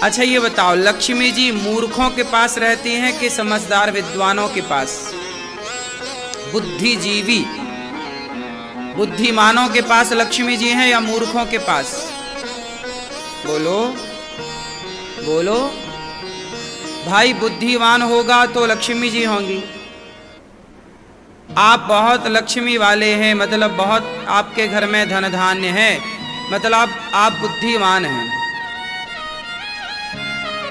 अच्छा ये बताओ, लक्ष्मी जी मूर्खों के पास रहती हैं कि समझदार विद्वानों के पास? बुद्धिजीवी बुद्धिमानों के पास लक्ष्मी जी हैं या मूर्खों के पास? बोलो बोलो भाई। बुद्धिमान होगा तो लक्ष्मी जी होंगी। आप बहुत लक्ष्मी वाले हैं, मतलब बहुत आपके घर में धन धान्य है, मतलब आप बुद्धिमान हैं।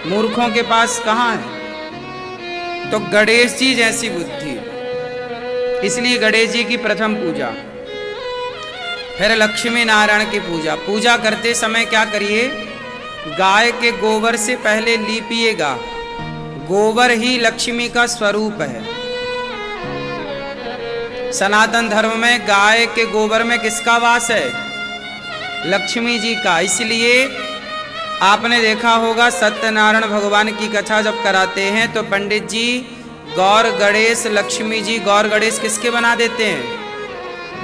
मूर्खों के पास कहाँ है? तो गणेश जी जैसी बुद्धि, इसलिए गणेश जी की प्रथम पूजा। फिर लक्ष्मी नारायण की पूजा। पूजा करते समय क्या करिए? गाय के गोबर से पहले लीपिएगा। गोबर ही लक्ष्मी का स्वरूप है। सनातन धर्म में गाय के गोबर में किसका वास है? लक्ष्मी जी का। इसलिए आपने देखा होगा सत्यनारायण भगवान की कथा जब कराते हैं तो पंडित जी गौर गणेश लक्ष्मी जी, गौर गणेश किसके बना देते हैं?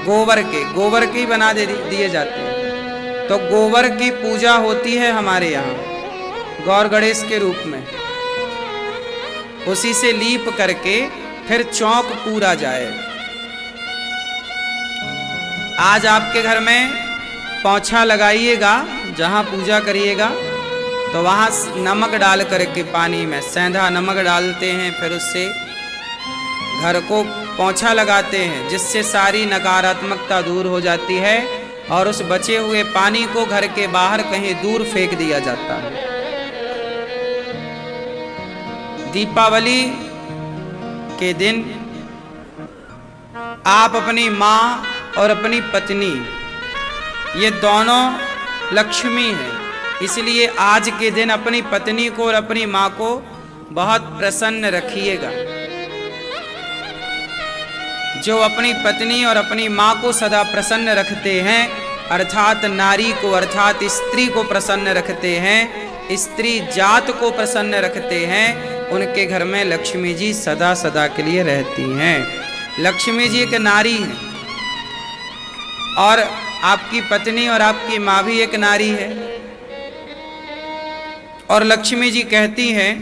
गोबर के। गोबर के ही बना दिए जाते हैं। तो गोबर की पूजा होती है हमारे यहाँ गौर गणेश के रूप में। उसी से लीप करके फिर चौक पूरा जाए। आज आपके घर में पोंछा लगाइएगा, जहाँ पूजा करिएगा तो वहाँ नमक डाल करके पानी में सेंधा नमक डालते हैं, फिर उससे घर को पोंछा लगाते हैं, जिससे सारी नकारात्मकता दूर हो जाती है और उस बचे हुए पानी को घर के बाहर कहीं दूर फेंक दिया जाता है। दीपावली के दिन आप अपनी माँ और अपनी पत्नी, ये दोनों लक्ष्मी हैं, इसलिए आज के दिन अपनी पत्नी को और अपनी माँ को बहुत प्रसन्न रखिएगा। जो अपनी पत्नी और अपनी माँ को सदा प्रसन्न रखते हैं, अर्थात नारी को अर्थात स्त्री को प्रसन्न रखते हैं, स्त्री जात को प्रसन्न रखते हैं, उनके घर में लक्ष्मी जी सदा सदा के लिए रहती हैं। लक्ष्मी जी एक नारी है और आपकी पत्नी और आपकी माँ भी एक नारी है। और लक्ष्मी जी कहती हैं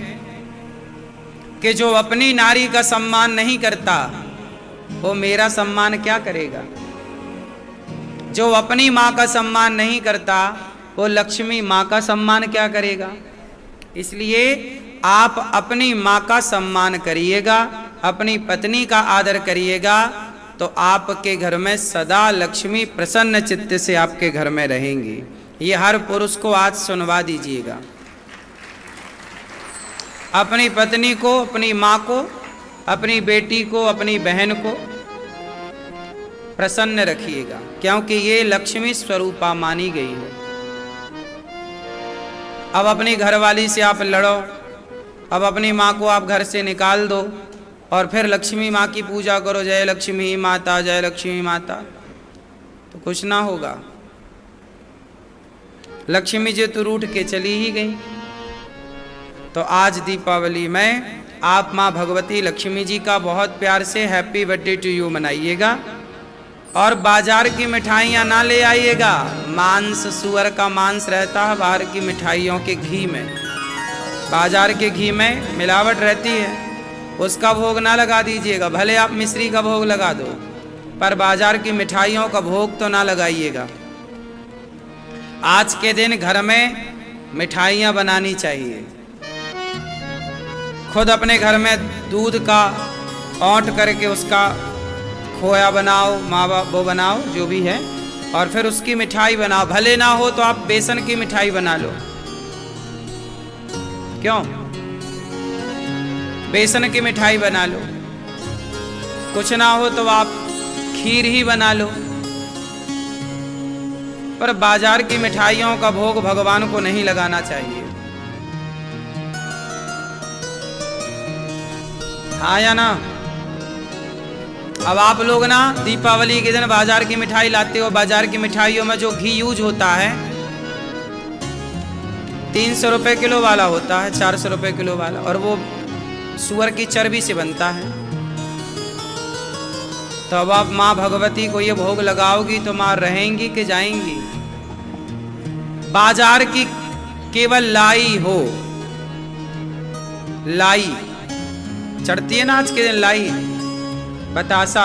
कि जो अपनी नारी का सम्मान नहीं करता वो मेरा सम्मान क्या करेगा। जो अपनी माँ का सम्मान नहीं करता वो लक्ष्मी माँ का सम्मान क्या करेगा। इसलिए आप अपनी माँ का सम्मान करिएगा, अपनी पत्नी का आदर करिएगा, तो आपके घर में सदा लक्ष्मी प्रसन्न चित्त से आपके घर में रहेंगी। ये हर पुरुष को आज सुनवा दीजिएगा। अपनी पत्नी को, अपनी माँ को, अपनी बेटी को, अपनी बहन को प्रसन्न रखिएगा, क्योंकि ये लक्ष्मी स्वरूपा मानी गई है। अब अपनी घरवाली से आप लड़ो, अब अपनी माँ को आप घर से निकाल दो और फिर लक्ष्मी माँ की पूजा करो, जय लक्ष्मी माता, जय लक्ष्मी माता, तो कुछ ना होगा। लक्ष्मी जी तो रूठ के चली ही गई। तो आज दीपावली में आप माँ भगवती लक्ष्मी जी का बहुत प्यार से हैप्पी बर्थडे टू यू मनाइएगा। और बाजार की मिठाइयाँ ना ले आइएगा। मांस, सुअर का मांस रहता है बाहर की मिठाइयों के घी में, बाजार के घी में मिलावट रहती है, उसका भोग ना लगा दीजिएगा। भले आप मिश्री का भोग लगा दो, पर बाजार की मिठाइयों का भोग तो ना लगाइएगा। आज के दिन घर में मिठाइयाँ बनानी चाहिए। खुद अपने घर में दूध का औंट करके उसका खोया बनाओ, मावा वो बनाओ जो भी है, और फिर उसकी मिठाई बनाओ। भले ना हो तो आप बेसन की मिठाई बना लो, क्यों? बेसन की मिठाई बना लो। कुछ ना हो तो आप खीर ही बना लो। पर बाजार की मिठाइयों का भोग भगवान को नहीं लगाना चाहिए। हाँ या ना? अब आप लोग ना दीपावली के दिन बाजार की मिठाई लाते हो। बाजार की मिठाइयों में जो घी यूज होता है 300 रुपए किलो वाला होता है, 400 रुपए किलो वाला, और वो सुअर की चर्बी से बनता है। तो अब आप माँ भगवती को ये भोग लगाओगी तो माँ रहेंगी कि जाएंगी? बाजार की केवल लाई हो। लाई चढ़ती है ना आज के दिन, लाई बतासा,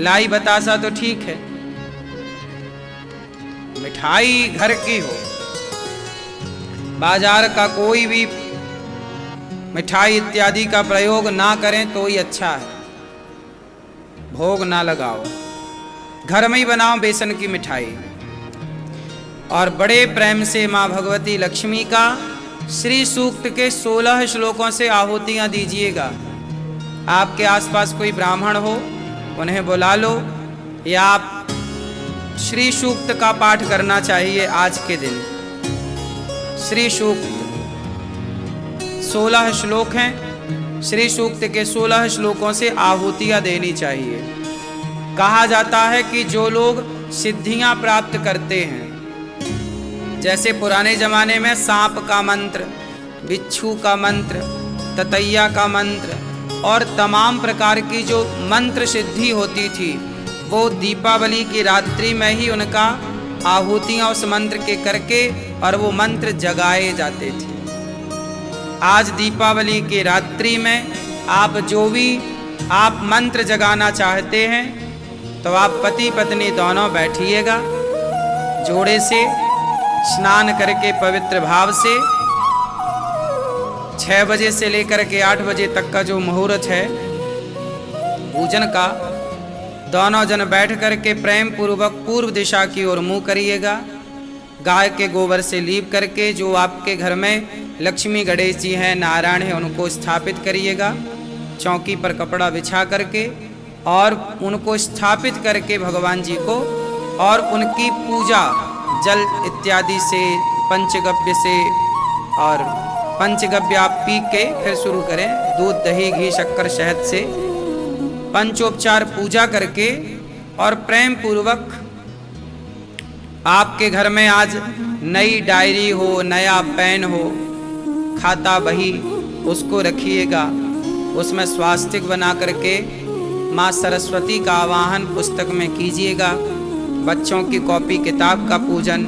लाई बतासा तो ठीक है, मिठाई घर की हो, बाजार का कोई भी मिठाई इत्यादि का प्रयोग ना करें तो ही अच्छा है। भोग ना लगाओ, घर में ही बनाओ बेसन की मिठाई। और बड़े प्रेम से माँ भगवती लक्ष्मी का श्री सूक्त के 16 श्लोकों से आहुतियां दीजिएगा। आपके आसपास कोई ब्राह्मण हो उन्हें बुला लो, या आप श्री सूक्त का पाठ करना चाहिए आज के दिन। श्री सूक्त 16 श्लोक हैं, श्री सूक्त के 16 श्लोकों से आहुतियां देनी चाहिए। कहा जाता है कि जो लोग सिद्धियां प्राप्त करते हैं, जैसे पुराने जमाने में सांप का मंत्र, बिच्छू का मंत्र, ततैया का मंत्र और तमाम प्रकार की जो मंत्र सिद्धि होती थी, वो दीपावली की रात्रि में ही उनका आहुतियां उस मंत्र के करके और वो मंत्र जगाए जाते थे। आज दीपावली की रात्रि में आप जो भी आप मंत्र जगाना चाहते हैं तो आप पति पत्नी दोनों बैठिएगा, जोड़े से स्नान करके पवित्र भाव से 6 बजे से लेकर के 8 बजे तक का जो मुहूर्त है पूजन का, दोनों जन बैठ करके प्रेम पूर्वक पूर्व दिशा की ओर मुंह करिएगा। गाय के गोबर से लीप करके जो आपके घर में लक्ष्मी गणेश जी हैं, नारायण हैं, उनको स्थापित करिएगा। चौकी पर कपड़ा बिछा करके और उनको स्थापित करके भगवान जी को और उनकी पूजा जल इत्यादि से, पंचगव्य से, और पंचगव्य आप पी के फिर शुरू करें, दूध दही घी शक्कर शहद से पंचोपचार पूजा करके और प्रेम पूर्वक आपके घर में आज नई डायरी हो, नया पेन हो, खाता बही, उसको रखिएगा। उसमें स्वास्तिक बना करके माँ सरस्वती का आवाहन पुस्तक में कीजिएगा। बच्चों की कॉपी किताब का पूजन,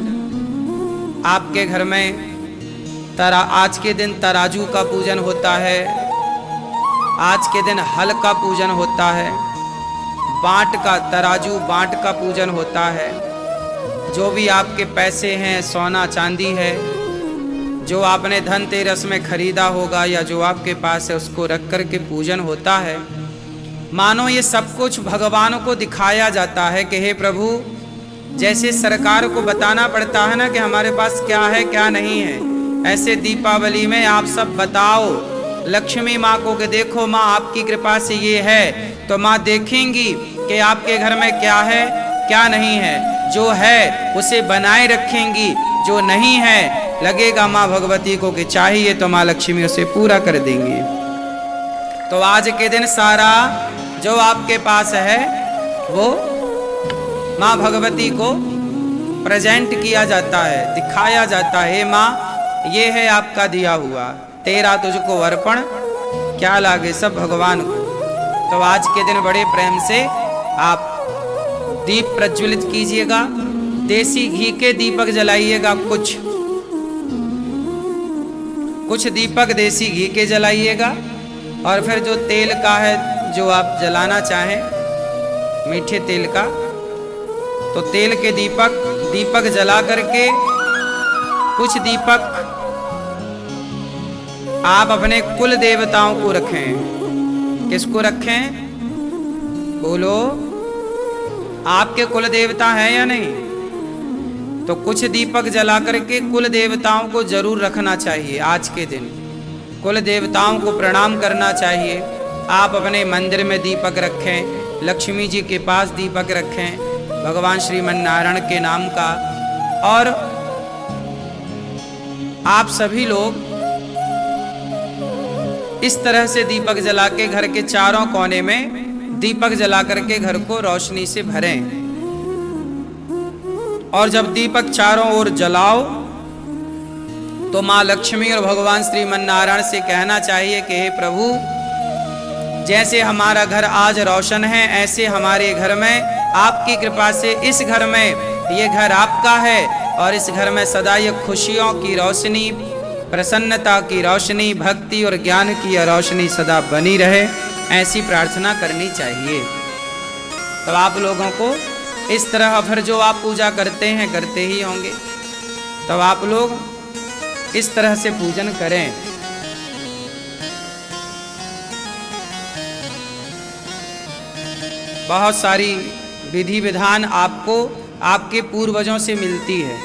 आपके घर में आज के दिन तराजू का पूजन होता है, आज के दिन हल का पूजन होता है, बांट का, तराजू बांट का पूजन होता है। जो भी आपके पैसे हैं, सोना चांदी है, जो आपने धनतेरस में खरीदा होगा या जो आपके पास है, उसको रख कर के पूजन होता है। मानो ये सब कुछ भगवान को दिखाया जाता है कि हे प्रभु, जैसे सरकार को बताना पड़ता है ना कि हमारे पास क्या है क्या नहीं है, ऐसे दीपावली में आप सब बताओ लक्ष्मी माँ को कि देखो माँ आपकी कृपा से ये है, तो माँ देखेंगी कि आपके घर में क्या है क्या नहीं है। जो है उसे बनाए रखेंगी, जो नहीं है लगेगा माँ भगवती को कि चाहिए तो माँ लक्ष्मी उसे पूरा कर देंगी। तो आज के दिन सारा जो आपके पास है वो माँ भगवती को प्रेजेंट किया जाता है, दिखाया जाता है। माँ ये है आपका दिया हुआ, तेरा तुझको अर्पण, क्या लागे सब भगवान को। तो आज के दिन बड़े प्रेम से आप दीप प्रज्वलित कीजिएगा, देसी घी के दीपक जलाइएगा, कुछ दीपक देसी घी के जलाइएगा। और फिर जो तेल का है, जो आप जलाना चाहें मीठे तेल का, तो तेल के दीपक जला करके कुछ दीपक आप अपने कुल देवताओं को रखें। किसको रखें बोलो, आपके कुल देवता है या नहीं? तो कुछ दीपक जला करके कुल देवताओं को जरूर रखना चाहिए। आज के दिन कुल देवताओं को प्रणाम करना चाहिए। आप अपने मंदिर में दीपक रखें, लक्ष्मी जी के पास दीपक रखें, भगवान श्रीमन नारायण के नाम का। और आप सभी लोग इस तरह से दीपक जला के घर के चारों कोने में दीपक जला करके घर को रोशनी से भरें। और जब दीपक चारों ओर जलाओ तो माँ लक्ष्मी और भगवान श्रीमन नारायण से कहना चाहिए कि हे प्रभु, जैसे हमारा घर आज रोशन है, ऐसे हमारे घर में आपकी कृपा से इस घर में ये घर आपका है और इस घर में सदा ये खुशियों की रोशनी, प्रसन्नता की रोशनी, भक्ति और ज्ञान की यह रोशनी सदा बनी रहे, ऐसी प्रार्थना करनी चाहिए। तो आप लोगों को इस तरह फिर जो आप पूजा करते हैं करते ही होंगे, तो आप लोग इस तरह से पूजन करें। बहुत सारी विधि विधान आपको आपके पूर्वजों से मिलती है।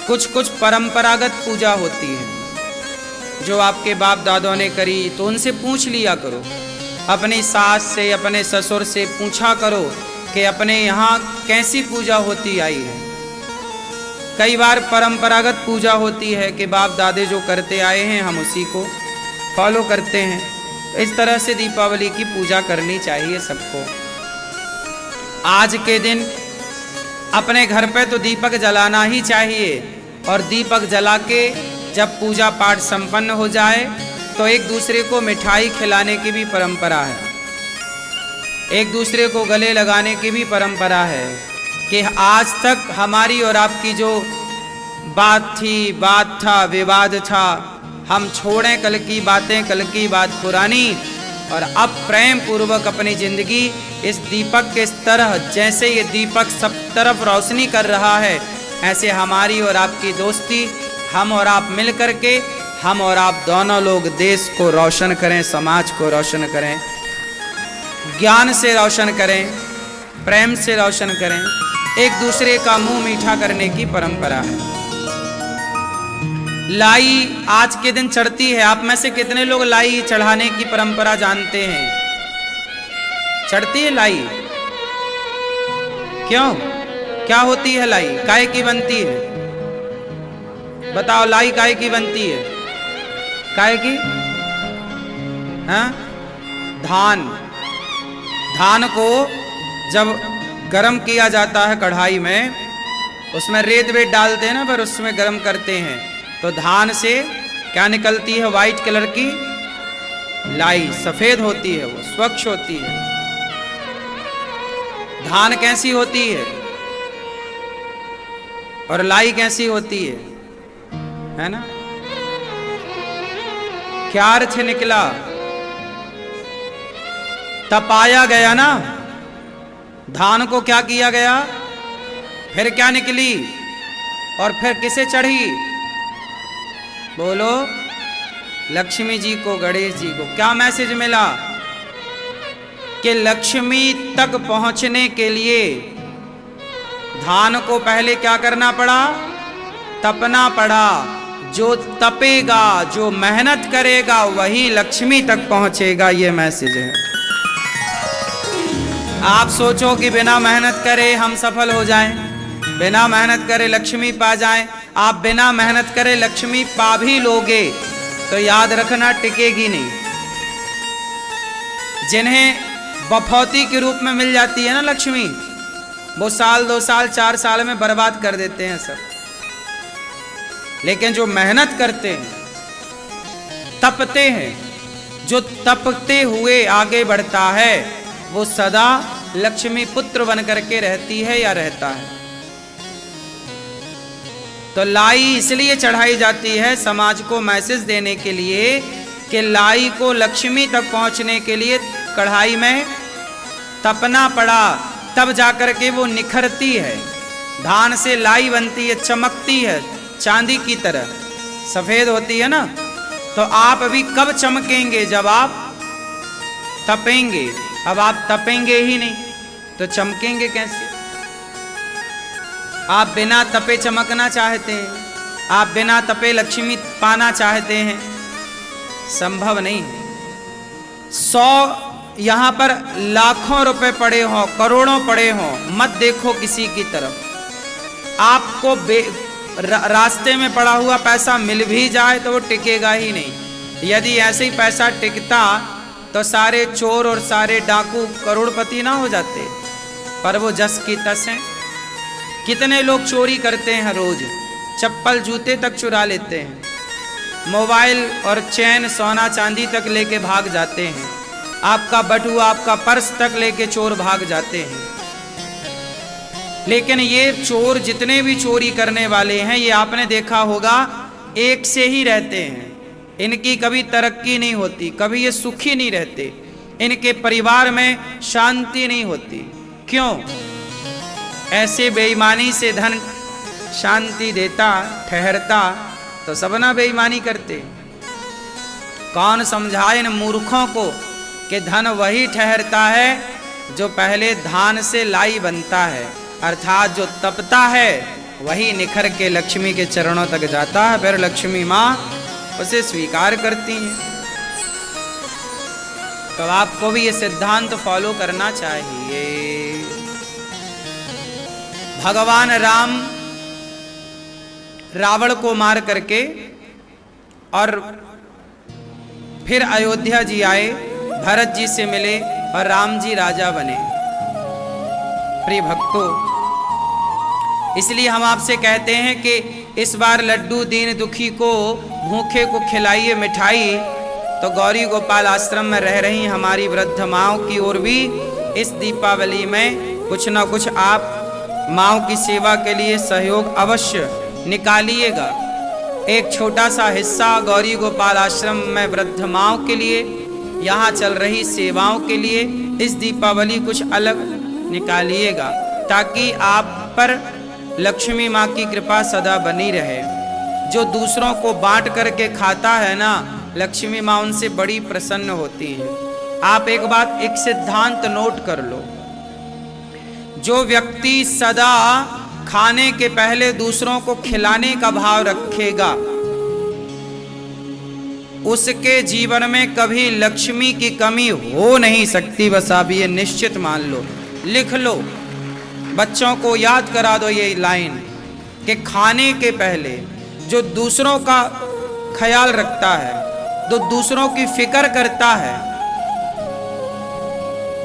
कुछ कुछ परंपरागत पूजा होती है जो आपके बाप दादों ने करी, तो उनसे पूछ लिया करो। अपनी सास से, अपने ससुर से पूछा करो कि अपने यहाँ कैसी पूजा होती आई है। कई बार परंपरागत पूजा होती है कि बाप दादे जो करते आए हैं हम उसी को फॉलो करते हैं। इस तरह से दीपावली की पूजा करनी चाहिए सबको। आज के दिन अपने घर पे तो दीपक जलाना ही चाहिए, और दीपक जला के जब पूजा पाठ संपन्न हो जाए तो एक दूसरे को मिठाई खिलाने की भी परंपरा है, एक दूसरे को गले लगाने की भी परंपरा है। कि आज तक हमारी और आपकी जो बात थी, बात था, विवाद था, हम छोड़ें कल की बातें, कल की बात पुरानी, और अब प्रेम पूर्वक अपनी जिंदगी इस दीपक के तरह, जैसे ये दीपक सब तरफ रोशनी कर रहा है, ऐसे हमारी और आपकी दोस्ती, हम और आप मिल करके, हम और आप दोनों लोग देश को रोशन करें, समाज को रोशन करें, ज्ञान से रोशन करें, प्रेम से रोशन करें, एक दूसरे का मुंह मीठा करने की परंपरा है। लाई आज के दिन चढ़ती है। आप में से कितने लोग लाई चढ़ाने की परंपरा जानते हैं? चढ़ती है लाई? क्यों? क्या होती है लाई? काहे की बनती है? बताओ, लाई काहे की बनती है? काहे की? हाँ? धान को जब गरम किया जाता है कढ़ाई में, उसमें रेत वेत डालते हैं ना, पर उसमें गरम करते हैं, तो धान से क्या निकलती है? वाइट कलर की लाई, सफेद होती है, वो स्वच्छ होती है। धान कैसी होती है और लाई कैसी होती है ना? क्या अर्थ निकला? तपाया गया ना, धान को क्या किया गया, फिर क्या निकली, और फिर किसे चढ़ी? बोलो, लक्ष्मी जी को, गणेश जी को। क्या मैसेज मिला? कि लक्ष्मी तक पहुंचने के लिए धान को पहले क्या करना पड़ा? तपना पड़ा। जो तपेगा, जो मेहनत करेगा, वही लक्ष्मी तक पहुंचेगा। ये मैसेज है। आप सोचो कि बिना मेहनत करे हम सफल हो जाएं, बिना मेहनत करे लक्ष्मी पा जाएं। आप बिना मेहनत करे लक्ष्मी पा भी लोगे तो याद रखना टिकेगी नहीं। जिन्हें बफौती के रूप में मिल जाती है ना लक्ष्मी, वो साल 2 साल 4 साल में बर्बाद कर देते हैं सब। लेकिन जो मेहनत करते हैं, तपते हैं, जो तपते हुए आगे बढ़ता है, वो सदा लक्ष्मी पुत्र बन करके रहती है या रहता है। तो लाई इसलिए चढ़ाई जाती है समाज को मैसेज देने के लिए कि लाई को लक्ष्मी तक पहुंचने के लिए कढ़ाई में तपना पड़ा, तब जाकर के वो निखरती है। धान से लाई बनती है, चमकती है, चांदी की तरह सफेद होती है ना। तो आप अभी कब चमकेंगे? जब आप तपेंगे। अब आप तपेंगे ही नहीं तो चमकेंगे कैसे? आप बिना तपे चमकना चाहते हैं, आप बिना तपे लक्ष्मी पाना चाहते हैं, संभव नहीं है। 100 यहां पर लाखों रुपए पड़े हों, करोड़ों पड़े हों, मत देखो किसी की तरफ। आपको रास्ते में पड़ा हुआ पैसा मिल भी जाए तो वो टिकेगा ही नहीं। यदि ऐसे ही पैसा टिकता तो सारे चोर और सारे डाकू करोड़पति ना हो जाते। पर वो जस की तस हैं। कितने लोग चोरी करते हैं रोज, चप्पल जूते तक चुरा लेते हैं, मोबाइल और चैन सोना चांदी तक लेके भाग जाते हैं, आपका बटुआ आपका पर्स तक लेके चोर भाग जाते हैं। लेकिन ये चोर जितने भी चोरी करने वाले हैं, ये आपने देखा होगा एक से ही रहते हैं। इनकी कभी तरक्की नहीं होती, कभी ये सुखी नहीं रहते, इनके परिवार में शांति नहीं होती। क्यों? ऐसे बेईमानी से धन शांति देता, ठहरता तो सब ना बेईमानी करते। कौन समझाए इन मूर्खों को कि धन वही ठहरता है जो पहले धान से लाई बनता है, अर्थात जो तपता है वही निखर के लक्ष्मी के चरणों तक जाता है, फिर लक्ष्मी माँ उसे स्वीकार करती हैं। तो आपको भी ये सिद्धांत फॉलो करना चाहिए। भगवान राम रावण को मार करके और फिर अयोध्या जी आए, भरत जी से मिले और राम जी राजा बने। प्रिय भक्तों, इसलिए हम आपसे कहते हैं कि इस बार लड्डू दीन दुखी को, भूखे को खिलाइए मिठाई। तो गौरी गोपाल आश्रम में रह रही हमारी वृद्ध माओं की ओर भी इस दीपावली में कुछ न कुछ आप माओं की सेवा के लिए सहयोग अवश्य निकालिएगा। एक छोटा सा हिस्सा गौरी गोपाल आश्रम में वृद्ध माओं के लिए, यहाँ चल रही सेवाओं के लिए इस दीपावली कुछ अलग निकालिएगा, ताकि आप पर लक्ष्मी माँ की कृपा सदा बनी रहे। जो दूसरों को बांट करके खाता है ना, लक्ष्मी माँ उनसे बड़ी प्रसन्न होती है। आप एक सिद्धांत नोट कर लो, जो व्यक्ति सदा खाने के पहले दूसरों को खिलाने का भाव रखेगा, उसके जीवन में कभी लक्ष्मी की कमी हो नहीं सकती। बस आप ये निश्चित मान लो, लिख लो, बच्चों को याद करा दो ये लाइन कि खाने के पहले जो दूसरों का ख्याल रखता है, जो दूसरों की फिक्र करता है,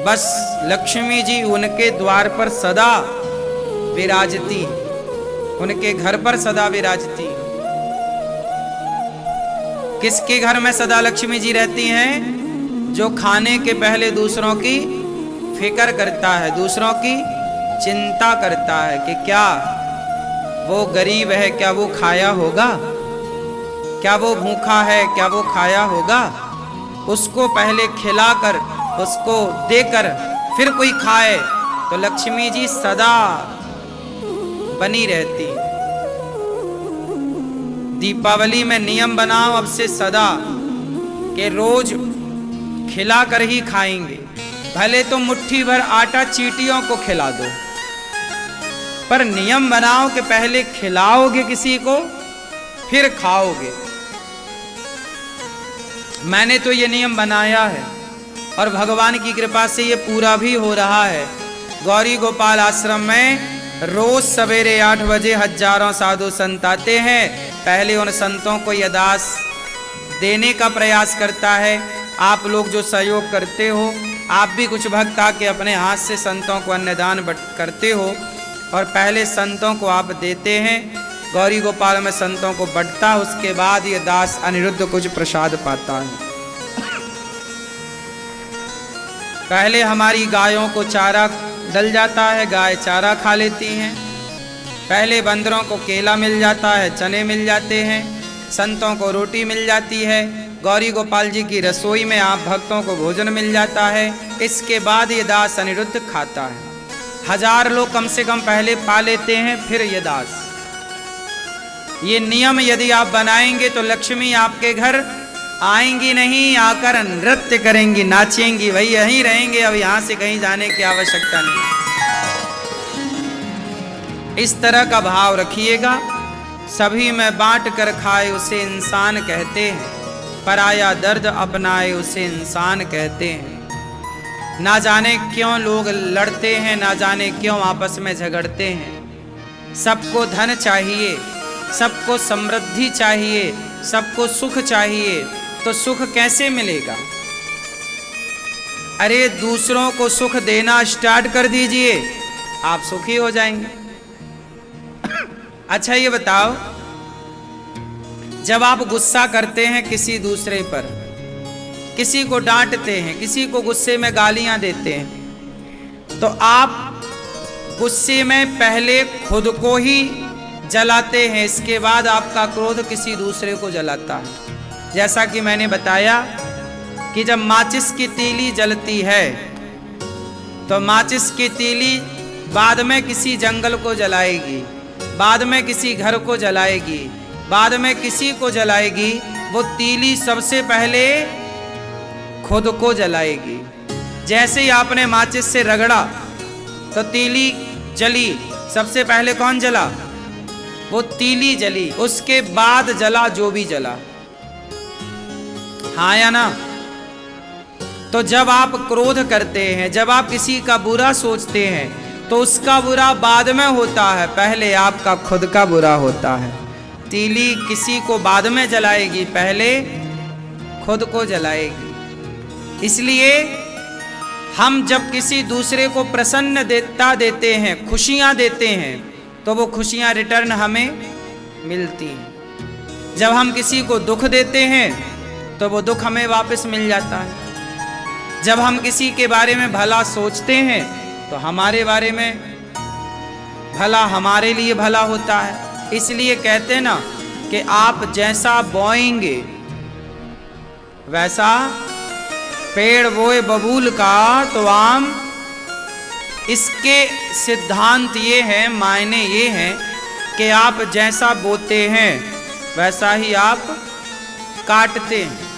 बस लक्ष्मी जी उनके द्वार पर सदा विराजती, उनके घर पर सदा विराजती। किसके घर में सदा लक्ष्मी जी रहती हैं? जो खाने के पहले दूसरों की फिक्र करता है, दूसरों की चिंता करता है कि क्या वो गरीब है, क्या वो खाया होगा, क्या वो भूखा है, क्या वो खाया होगा। उसको पहले खिलाकर, उसको देकर फिर कोई खाए तो लक्ष्मी जी सदा बनी रहती। दीपावली में नियम बनाओ अब से सदा कि रोज खिला कर ही खाएंगे। भले तो मुट्ठी भर आटा चींटियों को खिला दो, पर नियम बनाओ कि पहले खिलाओगे किसी को फिर खाओगे। मैंने तो ये नियम बनाया है और भगवान की कृपा से ये पूरा भी हो रहा है। गौरी गोपाल आश्रम में रोज सवेरे 8 बजे हजारों साधु संत आते हैं। पहले उन संतों को यह दास देने का प्रयास करता है। आप लोग जो सहयोग करते हो, आप भी कुछ भक्त आके अपने हाथ से संतों को अन्नदान करते हो और पहले संतों को आप देते हैं। गौरी गोपाल में संतों को बंटता, उसके बाद ये दास अनिरुद्ध कुछ प्रसाद पाता है। पहले हमारी गायों को चारा डल जाता है, गाय चारा खा लेती हैं। पहले बंदरों को केला मिल जाता है, चने मिल जाते हैं, संतों को रोटी मिल जाती है। गौरी गोपाल जी की रसोई में आप भक्तों को भोजन मिल जाता है। इसके बाद ये दास अनिरुद्ध खाता है। 1000 लोग कम से कम पहले पा लेते हैं, फिर ये दास। ये नियम यदि आप बनाएंगे तो लक्ष्मी आपके घर आएंगी नहीं, आकर नृत्य करेंगी, नाचेंगी, वही यहीं रहेंगे। अब यहां से कहीं जाने की आवश्यकता नहीं। इस तरह का भाव रखिएगा। सभी में बांट कर खाए उसे इंसान कहते हैं, पराया दर्द अपनाए उसे इंसान कहते हैं। ना जाने क्यों लोग लड़ते हैं, ना जाने क्यों आपस में झगड़ते हैं। सबको धन चाहिए, सबको समृद्धि चाहिए, सबको सुख चाहिए, तो सुख कैसे मिलेगा? अरे दूसरों को सुख देना स्टार्ट कर दीजिए, आप सुखी हो जाएंगे। अच्छा ये बताओ, जब आप गुस्सा करते हैं किसी दूसरे पर, किसी को डांटते हैं, किसी को गुस्से में गालियां देते हैं, तो आप गुस्से में पहले खुद को ही जलाते हैं, इसके बाद आपका क्रोध किसी दूसरे को जलाता है। जैसा कि मैंने बताया कि जब माचिस की तीली जलती है तो माचिस की तीली बाद में किसी जंगल को जलाएगी, बाद में किसी घर को जलाएगी, बाद में किसी को जलाएगी। वो तीली सबसे पहले खुद को जलाएगी। जैसे ही आपने माचिस से रगड़ा तो तीली जली, सबसे पहले कौन जला? वो तीली जली, उसके बाद जला जो भी जला। हाँ या ना? तो जब आप क्रोध करते हैं, जब आप किसी का बुरा सोचते हैं, तो उसका बुरा बाद में होता है, पहले आपका खुद का बुरा होता है। तीली किसी को बाद में जलाएगी, पहले खुद को जलाएगी। इसलिए हम जब किसी दूसरे को प्रसन्नता देते हैं, खुशियां देते हैं, तो वो खुशियां रिटर्न हमें मिलती हैं। जब हम किसी को दुख देते हैं तो वो दुख हमें वापस मिल जाता है। जब हम किसी के बारे में भला सोचते हैं तो हमारे बारे में भला हमारे लिए भला होता है। इसलिए कहते हैं ना कि आप जैसा बोएंगे वैसा पेड़ बोए बबूल का तो आम। इसके सिद्धांत ये है, मायने ये हैं कि आप जैसा बोते हैं वैसा ही आप काटते हैं।